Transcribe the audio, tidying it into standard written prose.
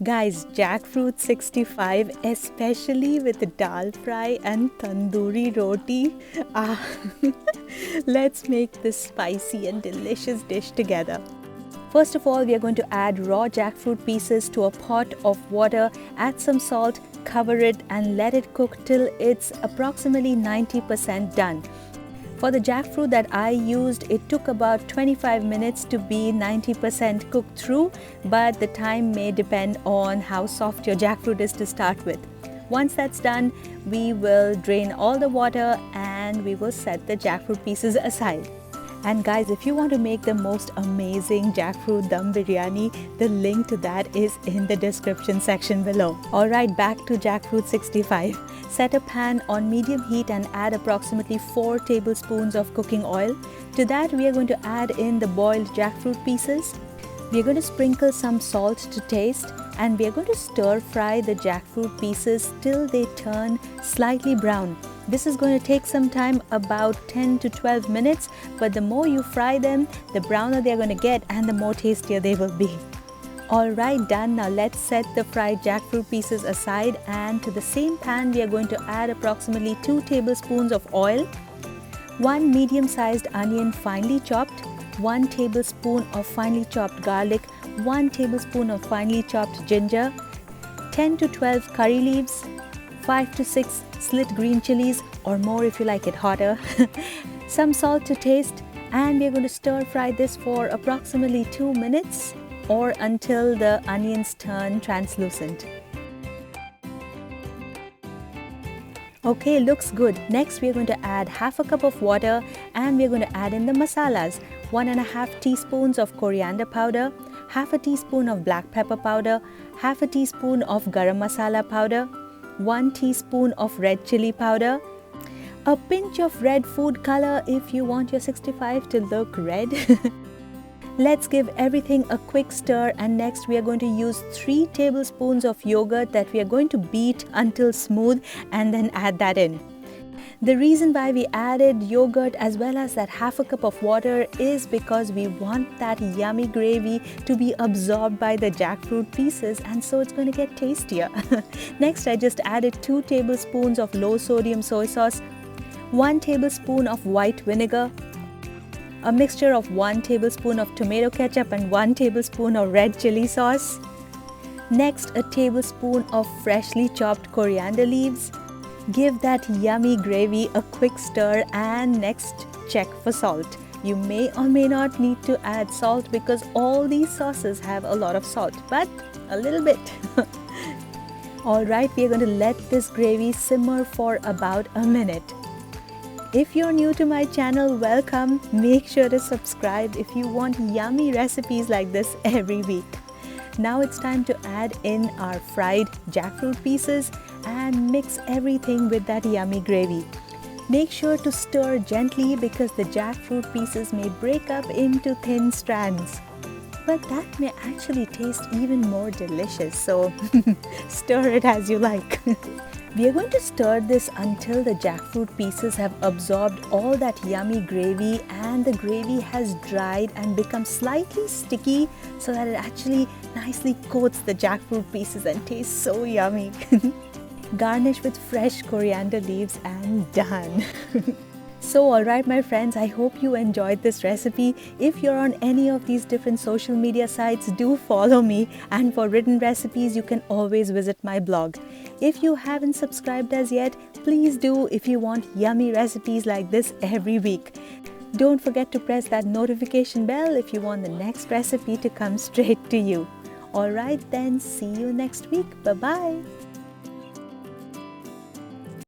Guys, jackfruit 65, especially with the dal fry and tandoori roti. Ah, let's make this spicy and delicious dish together. First of all, we are going to add raw jackfruit pieces to a pot of water, add some salt, cover it and let it cook till it's approximately 90% done. For the jackfruit that I used, it took about 25 minutes to be 90% cooked through, but the time may depend on how soft your jackfruit is to start with. Once that's done, we will drain all the water and we will set the jackfruit pieces aside. And guys, if you want to make the most amazing jackfruit dum biryani, the link to that is in the description section below. Alright, back to jackfruit 65. Set a pan on medium heat and add approximately 4 tablespoons of cooking oil. To that, we are going to add in the boiled jackfruit pieces. We are going to sprinkle some salt to taste and we are going to stir fry the jackfruit pieces till they turn slightly brown. This is going to take some time, about 10 to 12 minutes, but the more you fry them, the browner they're going to get and the more tastier they will be. Alright, done. Now let's set the fried jackfruit pieces aside, and to the same pan we are going to add approximately 2 tablespoons of oil, 1 medium-sized onion finely chopped, 1 tablespoon of finely chopped garlic, 1 tablespoon of finely chopped ginger, 10 to 12 curry leaves, 5 to 6 slit green chilies or more if you like it hotter, some salt to taste, and we are going to stir fry this for approximately 2 minutes or until the onions turn translucent. Okay, looks good. Next we are going to add half a cup of water and we are going to add in the masalas. 1.5 teaspoons of coriander powder, half a teaspoon of black pepper powder, half a teaspoon of garam masala powder, 1 teaspoon of red chilli powder, a pinch of red food color if you want your 65 to look red. Let's give everything a quick stir, and next we are going to use 3 tablespoons of yogurt that we are going to beat until smooth and then add that in. The reason why we added yogurt as well as that half a cup of water is because we want that yummy gravy to be absorbed by the jackfruit pieces, and so it's going to get tastier. Next, I just added 2 tablespoons of low sodium soy sauce, 1 tablespoon of white vinegar, a mixture of 1 tablespoon of tomato ketchup and 1 tablespoon of red chili sauce. Next, a tablespoon of freshly chopped coriander leaves. Give that yummy gravy a quick stir, and next check for salt. You may or may not need to add salt because all these sauces have a lot of salt, but a little bit. Alright, we are going to let this gravy simmer for about a minute. If you're new to my channel, welcome. Make sure to subscribe if you want yummy recipes like this every week. Now it's time to add in our fried jackfruit pieces and mix everything with that yummy gravy. Make sure to stir gently because the jackfruit pieces may break up into thin strands. But that may actually taste even more delicious, so stir it as you like. We are going to stir this until the jackfruit pieces have absorbed all that yummy gravy and the gravy has dried and become slightly sticky so that it actually nicely coats the jackfruit pieces and tastes so yummy. Garnish with fresh coriander leaves and done. So alright my friends, I hope you enjoyed this recipe. If you're on any of these different social media sites, do follow me, and for written recipes you can always visit my blog. If you haven't subscribed as yet, please do if you want yummy recipes like this every week. Don't forget to press that notification bell if you want the next recipe to come straight to you. Alright then, see you next week. Bye bye.